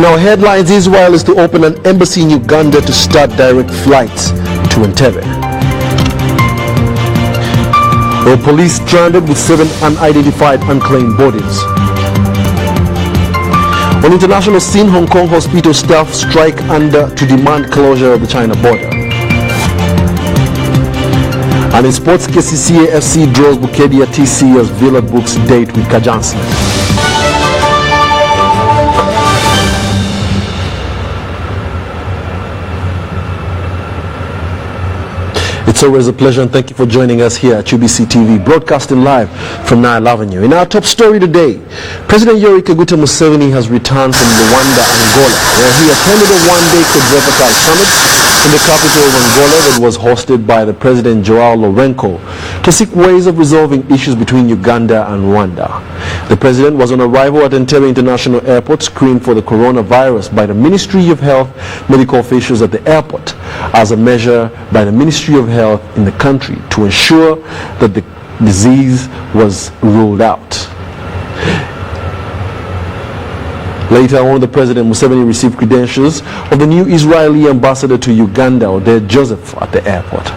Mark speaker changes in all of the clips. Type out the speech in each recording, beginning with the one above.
Speaker 1: In our headlines, Israel is to open an embassy in Uganda to start direct flights to Entebbe. Well, police stranded with 7 unidentified unclaimed bodies. On international scene, Hong Kong hospital staff strike to demand closure of the China border. And in sports, KCCA FC draws Bukedia TC as Villa books date with Kajansi. It's always a pleasure, and thank you for joining us here at UBC TV, broadcasting live from Nile Avenue. In our top story today, President Yoweri Kaguta Museveni has returned from Luanda, Angola, where he attended a one-day quadrilateral summit in the capital of Angola that was hosted by the President Joao Lourenço to seek ways of resolving issues between Uganda and Rwanda. The President was on arrival at Entebbe International Airport screened for the coronavirus by the Ministry of Health medical officials at the airport as a measure by the Ministry of Health in the country to ensure that the disease was ruled out. Later on, the President Museveni received credentials of the new Israeli ambassador to Uganda, Oded Joseph, at the airport.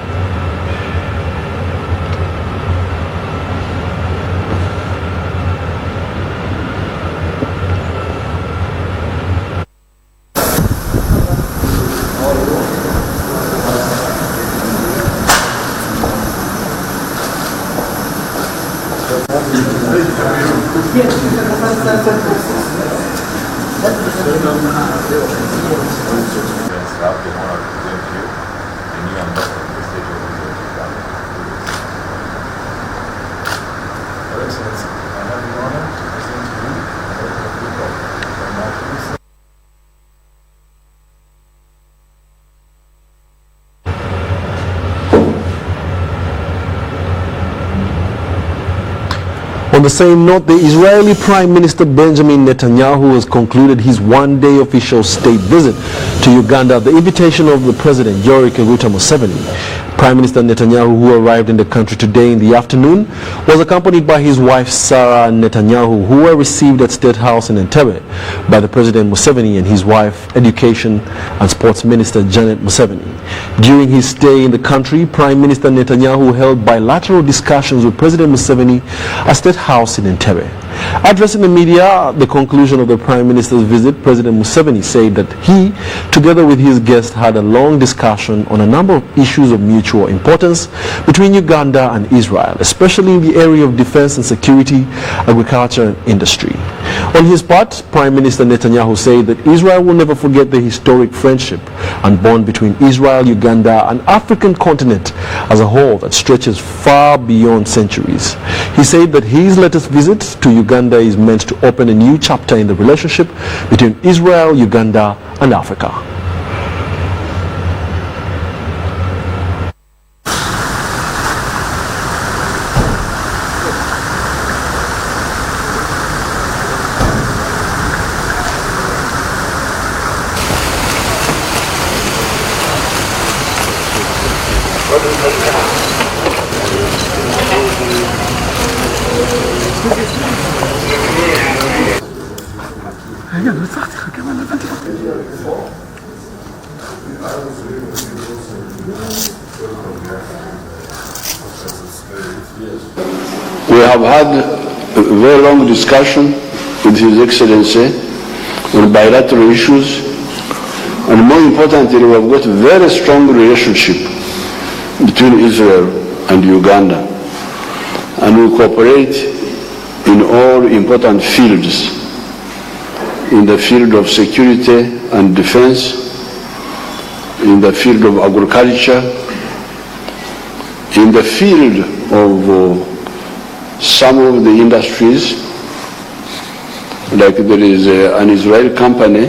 Speaker 1: On the same note, the Israeli Prime Minister Benjamin Netanyahu has concluded his one-day official state visit to Uganda at the invitation of the President Yoweri Kaguta Museveni. Prime Minister Netanyahu, who arrived in the country today in the afternoon, was accompanied by his wife Sarah Netanyahu, who were received at State House in Entebbe by the President Museveni and his wife, Education and Sports Minister Janet Museveni. During his stay in the country, Prime Minister Netanyahu held bilateral discussions with President Museveni at State House in Entebbe. Addressing the media at the conclusion of the Prime Minister's visit, President Museveni said that he, together with his guest, had a long discussion on a number of issues of mutual importance between Uganda and Israel, especially in the area of defense and security, agriculture and industry. On his part, Prime Minister Netanyahu said that Israel will never forget the historic friendship and bond between Israel, Uganda and African continent as a whole that stretches far beyond centuries. He said that his latest visit to Uganda is meant to open a new chapter in the relationship between Israel, Uganda and Africa.
Speaker 2: We have had a very long discussion with His Excellency on bilateral issues, and more importantly, we have got a very strong relationship between Israel and Uganda, and we cooperate in all important fields, in the field of security and defense, in the field of agriculture, in the field of some of the industries, like there is an Israeli company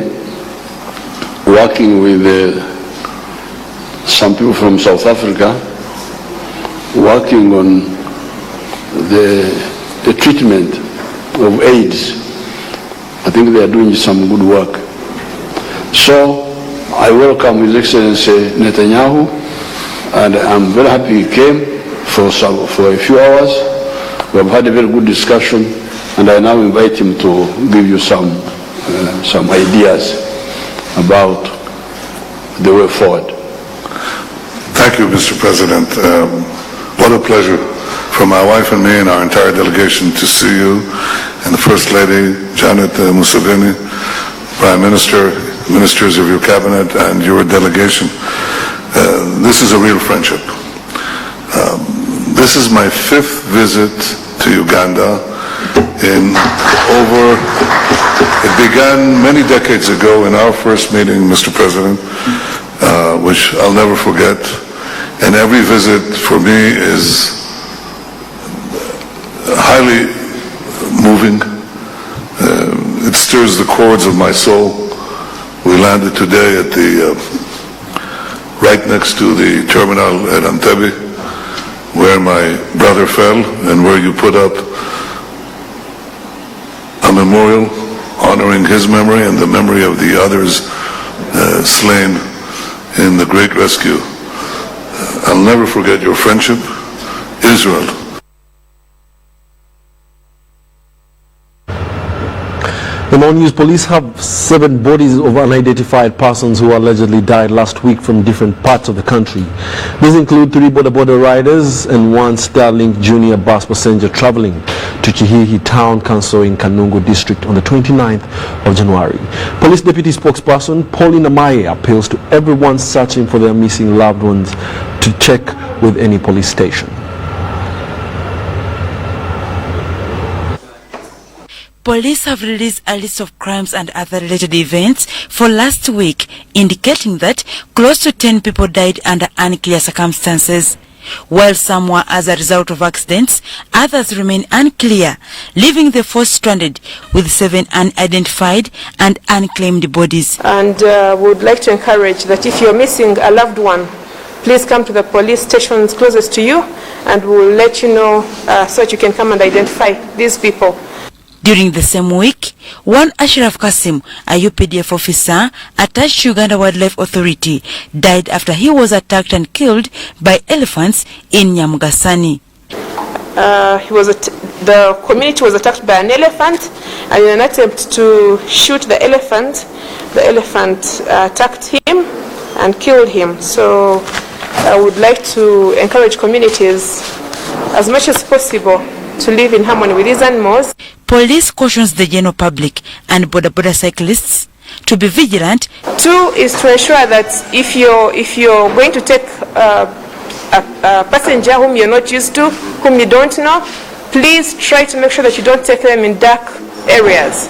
Speaker 2: working with some people from South Africa, working on the treatment of AIDS. I think they are doing some good work. So I welcome His Excellency Netanyahu, and I'm very happy he came for a few hours. We have had a very good discussion, and I now invite him to give you some ideas. about the way forward.
Speaker 3: Thank you, Mr. President. What a pleasure for my wife and me and our entire delegation to see you and the First Lady, Janet Museveni, Prime Minister, ministers of your cabinet, and your delegation. This is a real friendship. This is my 5th visit to Uganda it began many decades ago in our first meeting, Mr. President, which I'll never forget. And every visit for me is highly moving. It stirs the chords of my soul. We landed today at right next to the terminal at Entebbe, where my brother fell and where you put up a memorial honoring his memory and the memory of the others slain in the Great Rescue. I'll never forget your friendship. Israel.
Speaker 1: The More News police have 7 bodies of unidentified persons who allegedly died last week from different parts of the country. These include 3 border riders and 1 Starlink Junior bus passenger traveling to Chihihi Town Council in Kanungu District on the 29th of January. Police Deputy Spokesperson Pauline Amaye appeals to everyone searching for their missing loved ones to check with any police station.
Speaker 4: Police have released a list of crimes and other related events for last week, indicating that close to 10 people died under unclear circumstances. While some were as a result of accidents, others remain unclear, leaving the force stranded with 7 unidentified and unclaimed bodies.
Speaker 5: And would like to encourage that if you're missing a loved one, please come to the police stations closest to you, and we'll let you know so that you can come and identify these people.
Speaker 4: During the same week, one Ashraf Kasim, a UPDF officer attached to Uganda Wildlife Authority, died after he was attacked and killed by elephants in Nyamugasani.
Speaker 5: The community was attacked by an elephant, and in an attempt to shoot the elephant attacked him and killed him. So I would like to encourage communities as much as possible to live in harmony with these animals.
Speaker 4: Police cautions the general public and border cyclists to be vigilant.
Speaker 5: 2 is to ensure that if you're going to take a passenger whom you're not used to, whom you don't know, please try to make sure that you don't take them in dark areas.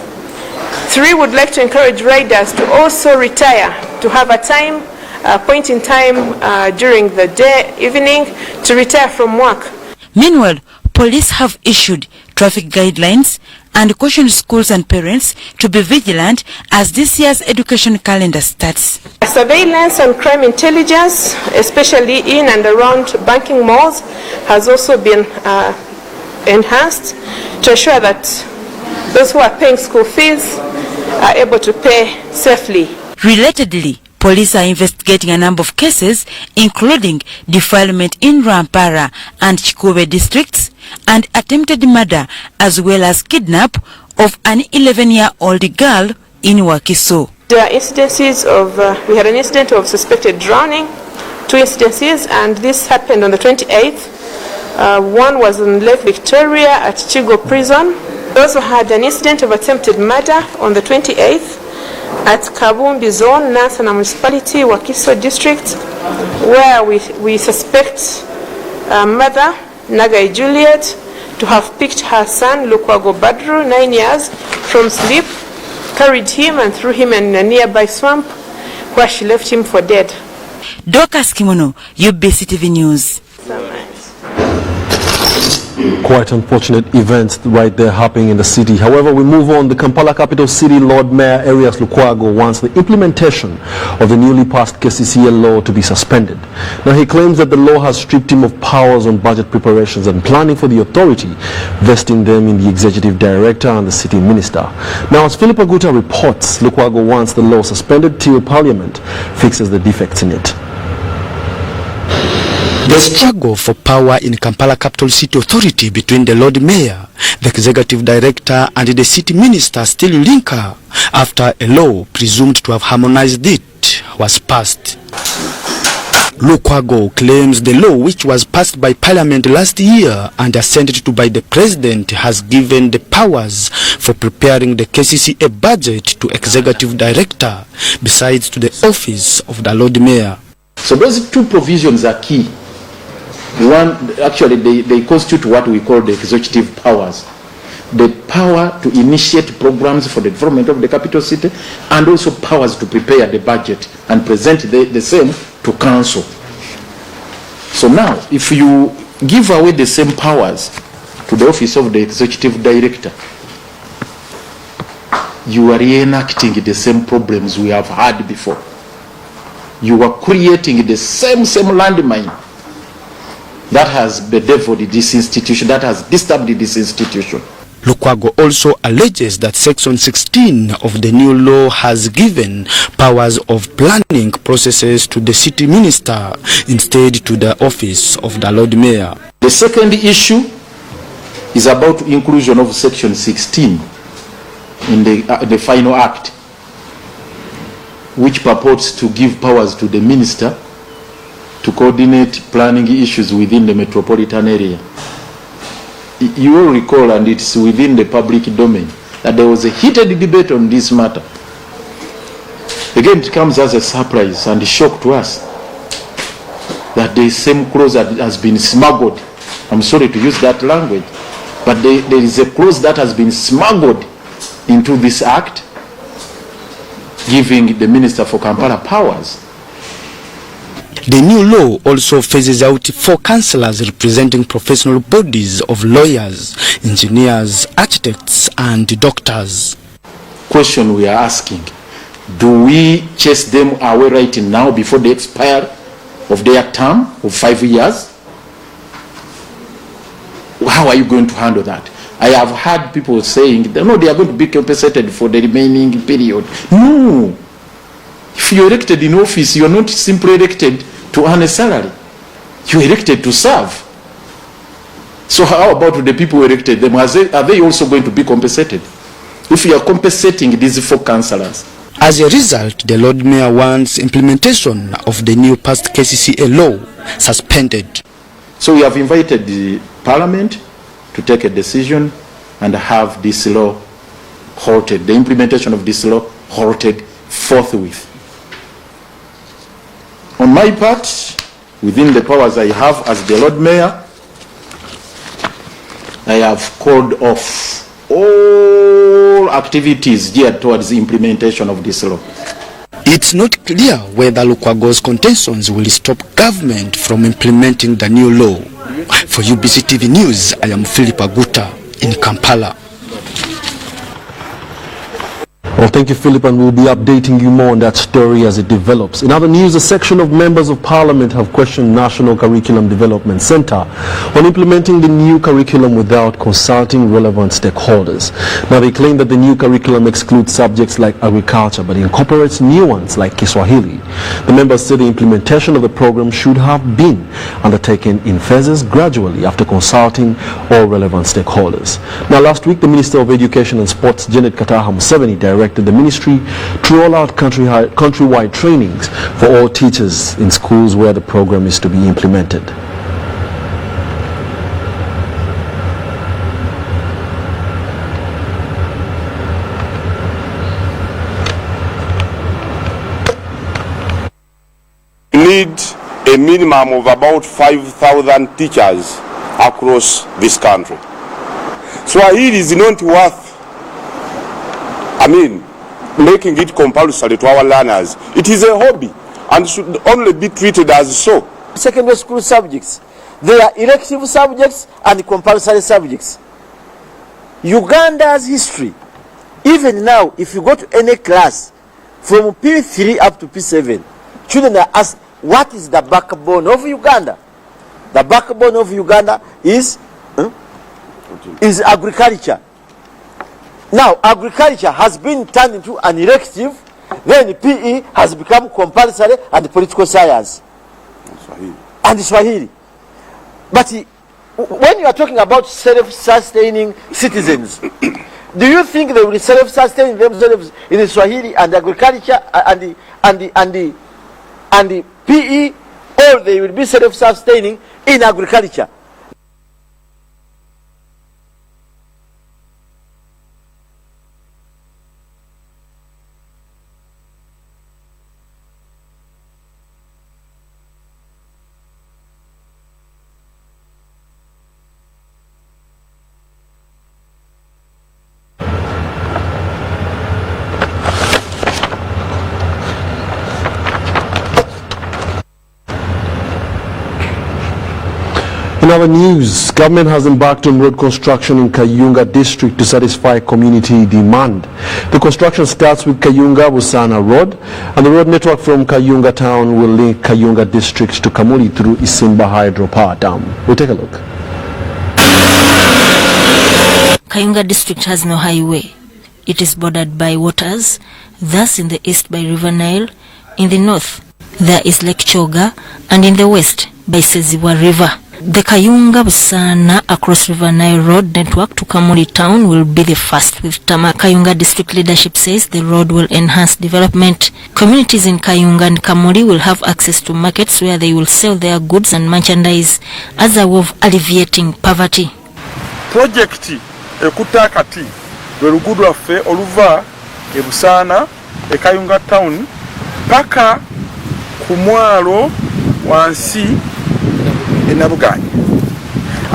Speaker 5: 3 would like to encourage riders to also retire, to have a point in time during the day, evening, to retire from work.
Speaker 4: Meanwhile, police have issued traffic guidelines and cautioned schools and parents to be vigilant as this year's education calendar starts.
Speaker 5: Surveillance and crime intelligence, especially in and around banking malls, has also been enhanced to ensure that those who are paying school fees are able to pay safely.
Speaker 4: Relatedly, police are investigating a number of cases, including defilement in Rampara and Chikube districts, and attempted murder, as well as kidnap of an 11-year-old girl in Wakiso.
Speaker 5: There are incidences of, we had an incident of suspected drowning, 2 incidences, and this happened on the 28th. One was in Lake Victoria at Chigo Prison. We also had an incident of attempted murder on the 28th at Kabumbi Zone, Nansana Municipality, Wakiso District, where we suspect mother, Nagai Juliet, to have picked her son, Lukwago Badru, 9 years, from sleep, carried him and threw him in a nearby swamp, where she left him for dead.
Speaker 4: Dorcas Kimono, UBC TV News.
Speaker 1: Quite unfortunate events right there happening in the city. However, we move on. The Kampala capital city Lord Mayor Arias Lukwago wants the implementation of the newly passed KCCA law to be suspended. Now, he claims that the law has stripped him of powers on budget preparations and planning for the authority, vesting them in the executive director and the city minister. Now, as Philip Aguta reports, Lukwago wants the law suspended till Parliament fixes the defects in it.
Speaker 6: The struggle for power in Kampala Capital City Authority between the Lord Mayor, the Executive Director and the City Minister still linger after a law presumed to have harmonized it was passed. Lukwago claims the law, which was passed by Parliament last year and assented to by the President, has given the powers for preparing the KCCA budget to Executive Director, besides to the office of the Lord Mayor.
Speaker 7: So those two provisions are key. One, actually, they constitute what we call the executive powers. The power to initiate programs for the development of the capital city, and also powers to prepare the budget and present the same to council. So now, if you give away the same powers to the office of the executive director, you are reenacting the same problems we have had before. You are creating the same landmine that has bedeviled this institution, that has disturbed this institution.
Speaker 6: Lukwago also alleges that Section 16 of the new law has given powers of planning processes to the city minister instead to the office of the Lord Mayor.
Speaker 7: The second issue is about inclusion of Section 16 in the final act, which purports to give powers to the minister to coordinate planning issues within the metropolitan area. You will recall, and it's within the public domain, that there was a heated debate on this matter. Again, it comes as a surprise and a shock to us that the same clause has been smuggled. I'm sorry to use that language, but there is a clause that has been smuggled into this act, giving the Minister for Kampala powers.
Speaker 6: The new law also phases out 4 councillors representing professional bodies of lawyers, engineers, architects and doctors.
Speaker 7: Question we are asking, do we chase them away right now before they expire of their term of 5 years? How are you going to handle that? I have heard people saying, no, they are going to be compensated for the remaining period. No. If you're elected in office, you're not simply elected to earn a salary. You're elected to serve. So how about the people who elected them? Are they also going to be compensated? If you are compensating these 4 councillors.
Speaker 6: As a result, the Lord Mayor wants implementation of the new passed KCCA law suspended.
Speaker 7: So we have invited the Parliament to take a decision and have this law halted, the implementation of this law halted forthwith. On my part, within the powers I have as the Lord Mayor, I have called off all activities geared towards the implementation of this law.
Speaker 6: It's not clear whether Lukwago's contentions will stop government from implementing the new law. For UBC TV News, I am Philip Aguta in Kampala.
Speaker 1: Well, thank you, Philip, and we'll be updating you more on that story as it develops. In other news, a section of members of Parliament have questioned National Curriculum Development Centre on implementing the new curriculum without consulting relevant stakeholders. Now, they claim that the new curriculum excludes subjects like agriculture, but incorporates new ones like Kiswahili. The members say the implementation of the program should have been undertaken in phases gradually after consulting all relevant stakeholders. Now, last week, the Minister of Education and Sports, Janet Kataha Museveni, directed the ministry to roll out countrywide trainings for all teachers in schools where the program is to be implemented.
Speaker 8: We need a minimum of about 5,000 teachers across this country. Swahili is not worth making it compulsory to our learners. It is a hobby and should only be treated as so.
Speaker 9: Secondary school subjects, they are elective subjects and compulsory subjects. Uganda's history, even now, if you go to any class, from P3 up to P7, children are asked, what is the backbone of Uganda? The backbone of Uganda is agriculture. Now, agriculture has been turned into an elective, then PE has become compulsory, and political science. And Swahili. But when you are talking about self-sustaining citizens, do you think they will self-sustain themselves in the Swahili and agriculture and the PE, or they will be self-sustaining in agriculture?
Speaker 1: In other news, government has embarked on road construction in Kayunga district to satisfy community demand. The construction starts with Kayunga-Busana Road, and the road network from Kayunga town will link Kayunga district to Kamuli through Isimba Hydropower Dam. We'll take a look.
Speaker 10: Kayunga district has no highway. It is bordered by waters, thus in the east by River Nile, in the north there is Lake Choga, and in the west by Seziwa River. The Kayunga-Busana across River Nile road network to Kamuli town will be the first with Tama. Kayunga district leadership says the road will enhance development. Communities in Kayunga and Kamuli will have access to markets where they will sell their goods and merchandise as a way of alleviating poverty.
Speaker 11: Project ekutakati lwe luguudo lwaffe oluva e Busana e Kayunga town paka ku mwalo wansi enabuganye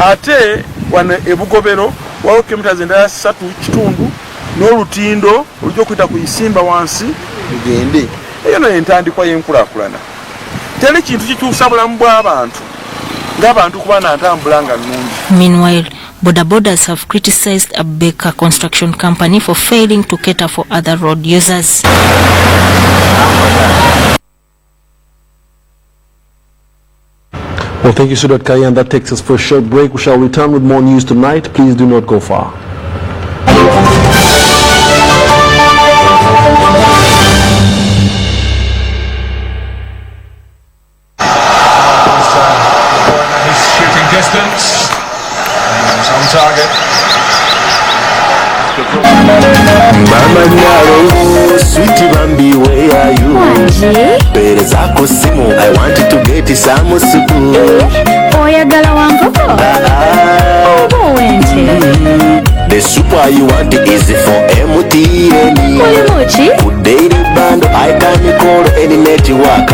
Speaker 11: ate wane ebugobero waliwo kilometers endala 3 kitundu n'olutindo olujja okuyita ku Isimba wansi lugende. Eyo nayo entandikwa y'enkulaakulana. Teri kintu kikyusa bulamu bw'abantu ng'abantu kuba na ntambula nga nnungi.
Speaker 10: Meanwhile, bodabodas have criticized a Baker construction company for failing to cater for other road users.
Speaker 1: Well, thank you, Sudat Kaya, and that takes us for a short break. We shall return with more news tonight. Please do not go far.
Speaker 12: His shooting distance. He's on target.
Speaker 13: Mama Nyaro, sweetie Bambi, where are you? Perezako simu, I wanted to get some soup.
Speaker 14: Oyagala wankoko?
Speaker 13: The soup you want is for MTN.
Speaker 14: Mulimuchi?
Speaker 13: Daily band, I can call any network.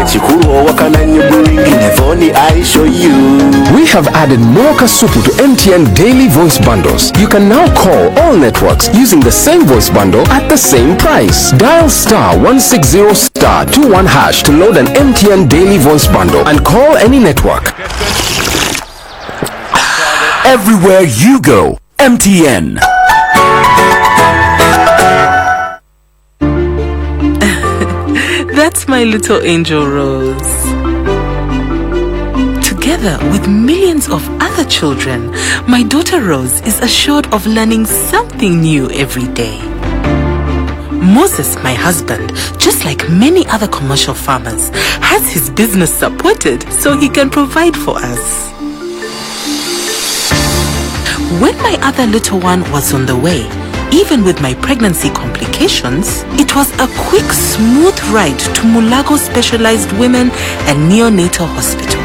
Speaker 13: Chikuru wakana nyuburingi nefoni I show you.
Speaker 15: We have added more Kasupu to MTN daily voice bundles. You can now call all networks using the same voice bundle at the same price. Dial *160*21# to load an MTN daily voice bundle and call any network.
Speaker 16: Everywhere you go, MTN.
Speaker 17: That's my little angel Rose. Together with millions of other children, my daughter Rose is assured of learning something new every day. Moses, my husband, just like many other commercial farmers, has his business supported so he can provide for us. When my other little one was on the way, even with my pregnancy complications, it was a quick, smooth ride to Mulago Specialized Women and Neonatal Hospital.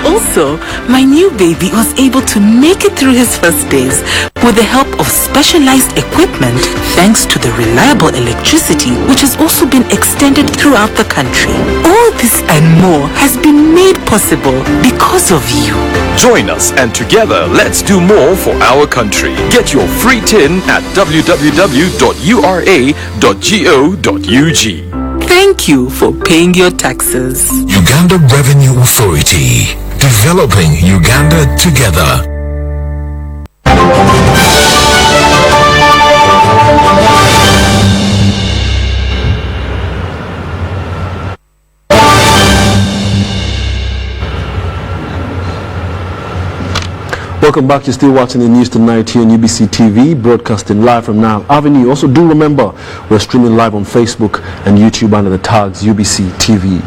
Speaker 17: Also, my new baby was able to make it through his first days with the help of specialized equipment thanks to the reliable electricity which has also been extended throughout the country. All this and more has been made possible because of you.
Speaker 16: Join us and together let's do more for our country. Get your free tin at www.ura.go.ug.
Speaker 17: Thank you for paying your taxes.
Speaker 18: Uganda Revenue Authority. Developing Uganda together.
Speaker 1: Welcome back. You're still watching the news tonight here on UBC TV, broadcasting live from Nile Avenue. Also, do remember we're streaming live on Facebook and YouTube under the tags UBC TV.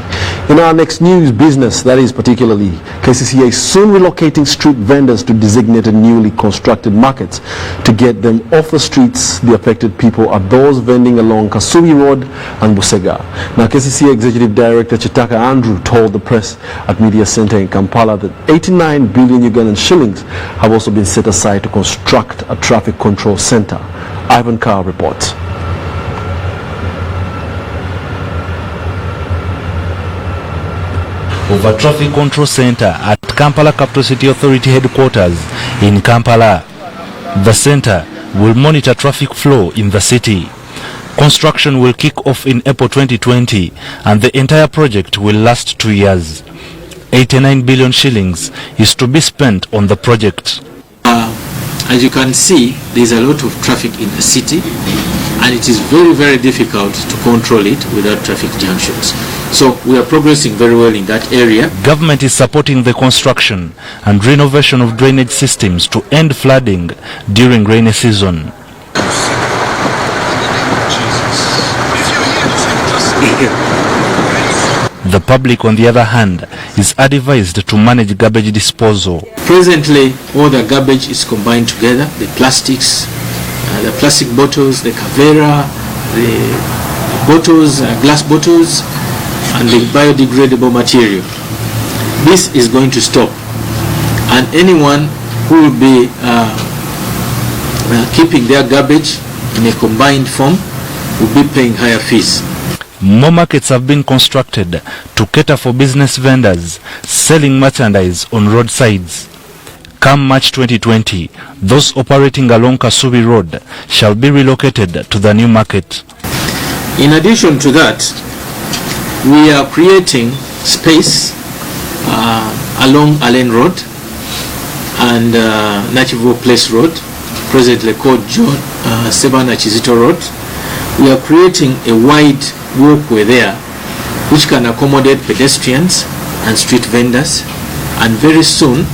Speaker 1: In our next news, business, that is particularly KCCA is soon relocating street vendors to designated newly constructed markets to get them off the streets. The affected people are those vending along Kasubi Road and Busega. Now, KCCA Executive Director Chitaka Andrew told the press at Media Center in Kampala that 89 billion Ugandan shillings have also been set aside to construct a traffic control center. Ivan Carr reports.
Speaker 19: Of a traffic control center at Kampala Capital City Authority headquarters in Kampala. The center will monitor traffic flow in the city. Construction will kick off in April 2020 and the entire project will last 2 years. 89 billion shillings is to be spent on the project.
Speaker 20: As you can see, there is a lot of traffic in the city and it is very, very difficult to control it without traffic junctions. So we are progressing very well in that area.
Speaker 19: Government is supporting the construction and renovation of drainage systems to end flooding during rainy season. The public, on the other hand, is advised to manage garbage disposal.
Speaker 20: Presently, all the garbage is combined together, the plastics, the plastic bottles, the Cavera, the bottles, glass bottles, and the biodegradable material. This is going to stop, and anyone who will be keeping their garbage in a combined form will be paying higher fees.
Speaker 19: More markets have been constructed to cater for business vendors selling merchandise on roadsides. Come March 2020, those operating along Kasubi Road shall be relocated to the new market.
Speaker 20: In addition to that, we are creating space along Allen Road and Nachivo Place Road, presently called John Sebana Chizito Road. We are creating a wide walkway there which can accommodate pedestrians and street vendors, and very soon,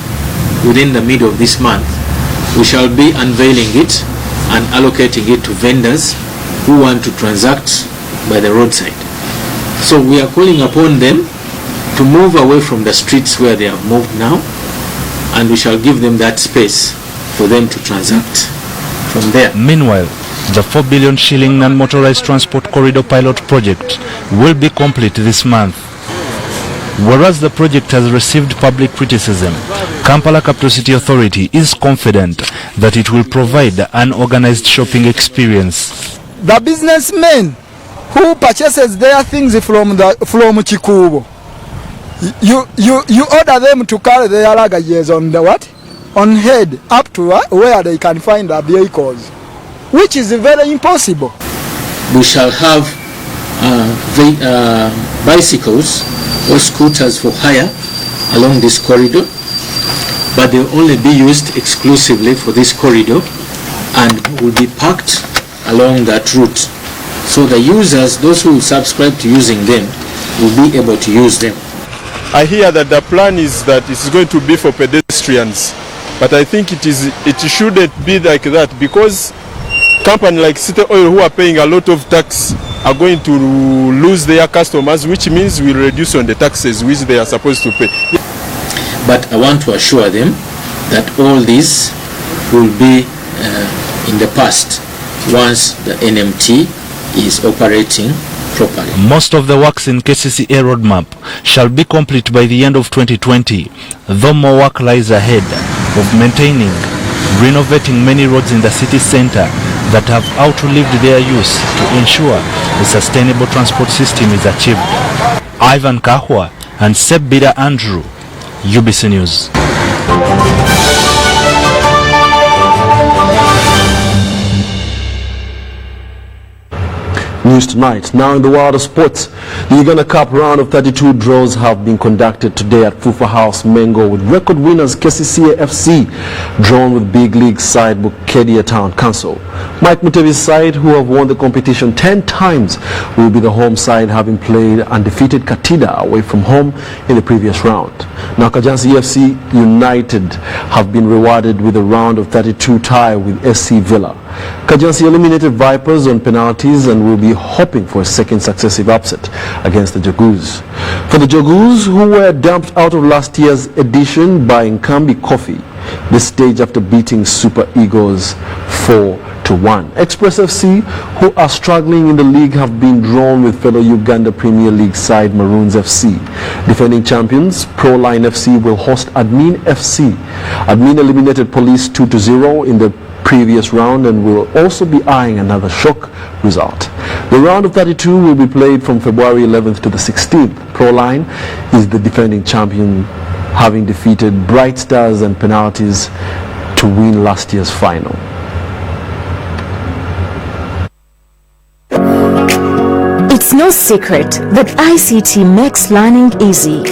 Speaker 20: within the middle of this month, we shall be unveiling it and allocating it to vendors who want to transact by the roadside. So we are calling upon them to move away from the streets where they have moved now, and we shall give them that space for them to transact from there.
Speaker 19: Meanwhile, the 4 billion shilling non-motorized transport corridor pilot project will be complete this month. Whereas the project has received public criticism, Kampala Capital City Authority is confident that it will provide an organized shopping experience.
Speaker 21: The businessmen who purchases their things from Chikubo, you order them to carry their luggages on the what? On head up to where they can find their vehicles, which is very impossible.
Speaker 20: We shall have bicycles or scooters for hire along this corridor, but they will only be used exclusively for this corridor and will be parked along that route. So the users, those who subscribe to using them, will be able to use them.
Speaker 11: I hear that the plan is that it's going to be for pedestrians, but I think it shouldn't be like that, because companies like City Oil, who are paying a lot of tax, are going to lose their customers, which means we'll reduce on the taxes which they are supposed to pay.
Speaker 20: But I want to assure them that all this will be in the past once the NMT is operating properly.
Speaker 19: Most of the works in KCCA roadmap shall be complete by the end of 2020, though more work lies ahead of maintaining, renovating many roads in the city center that have outlived their use to ensure a sustainable transport system is achieved. Ivan Kahwa and Sebida Andrew, UBC News.
Speaker 1: News tonight. Now in the world of sports, the Uganda Cup round of 32 draws have been conducted today at Fufa House, Mengo, with record winners KCCA FC drawn with big league side Bukedia Town Council. Mike Mutebi's side, who have won the competition 10 times, will be the home side, having played undefeated Katida away from home in the previous round. Now, Kajansi FC United have been rewarded with a round of 32 tie with SC Villa. Kajansi eliminated Vipers on penalties and will be hoping for a second successive upset against the Jagoos. For the Jagoos, who were dumped out of last year's edition by Nkambi Coffee, this stage after beating Super Eagles 4-1. Express FC, who are struggling in the league, have been drawn with fellow Uganda Premier League side Maroons FC. Defending champions, Proline FC will host Admin FC. Admin eliminated Police 2-0 in the previous round and will also be eyeing another shock result. The round of 32 will be played from February 11th to the 16th. Proline is the defending champion, having defeated Bright Stars and penalties to win last year's final.
Speaker 14: It's no secret that ICT makes learning easy.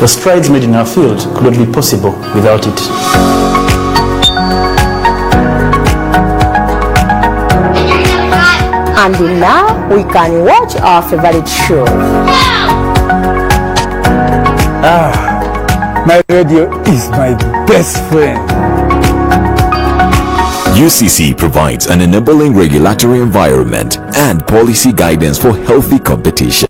Speaker 2: The strides made in our field could not be possible without it.
Speaker 22: And now we can watch our favorite show.
Speaker 21: My radio is my best friend.
Speaker 23: UCC provides an enabling regulatory environment and policy guidance for healthy competition.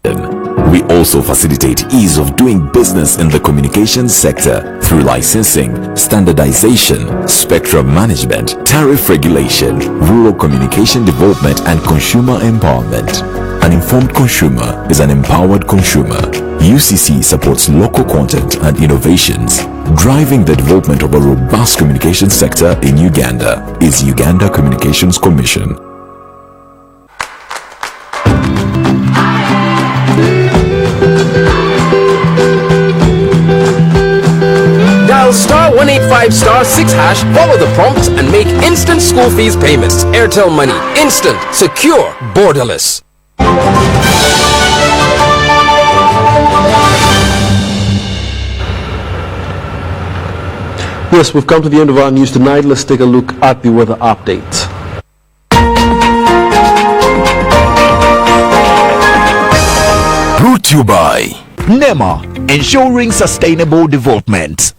Speaker 23: We also facilitate ease of doing business in the communications sector through licensing, standardization, spectrum management, tariff regulation, rural communication development, and consumer empowerment. An informed consumer is an empowered consumer. UCC supports local content and innovations. Driving the development of a robust communication sector in Uganda is Uganda Communications Commission.
Speaker 15: Dial *185*6#, follow the prompts and make instant school fees payments. Airtel Money. Instant, secure, borderless.
Speaker 1: Yes, we've come to the end of our news tonight. Let's take a look at the weather update.
Speaker 24: Brought to you by NEMA, ensuring sustainable development.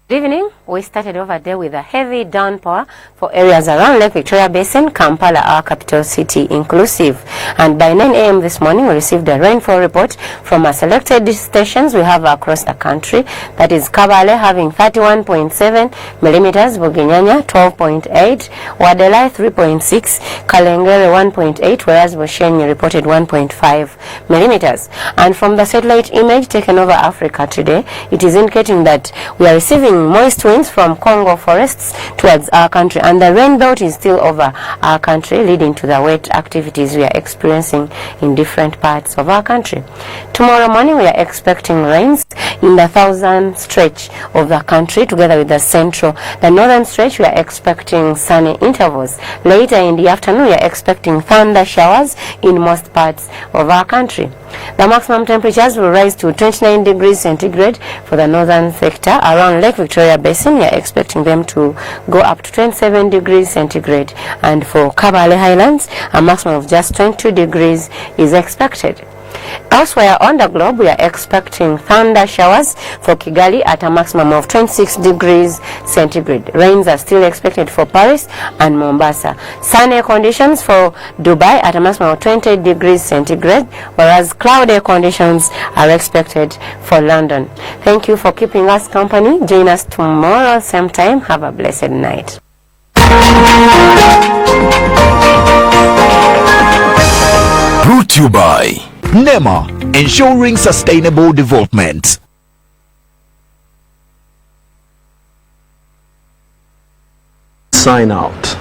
Speaker 25: Good evening. We started over there with a heavy downpour for areas around Lake Victoria Basin, Kampala, our capital city inclusive. And by 9 a.m. this morning, we received a rainfall report from our selected stations we have across the country. That is Kabale having 31.7 millimeters, Buginyanya 12.8, Wadelai 3.6, Kalengere 1.8, whereas Boshenyi reported 1.5 millimeters. And from the satellite image taken over Africa today, it is indicating that we are receiving moist winds from Congo forests towards our country, and the rain belt is still over our country, leading to the wet activities we are experiencing in different parts of our country. Tomorrow morning we are expecting rains in the southern stretch of the country together with the central. The northern stretch we are expecting sunny intervals. Later in the afternoon we are expecting thunder showers in most parts of our country. The maximum temperatures will rise to 29 degrees centigrade for the northern sector. Around Lake Victoria Basin, we are expecting them to go up to 27 degrees centigrade. And for Kabale Highlands, a maximum of just 22 degrees is expected. Elsewhere on the globe, we are expecting thunder showers for Kigali at a maximum of 26 degrees centigrade. Rains are still expected for Paris and Mombasa. Sunny conditions for Dubai at a maximum of 20 degrees centigrade, whereas cloudy conditions are expected for London. Thank you for keeping us company. Join us tomorrow, same time. Have a blessed night.
Speaker 24: Brought to you by NEMA, ensuring sustainable development.
Speaker 1: Sign out.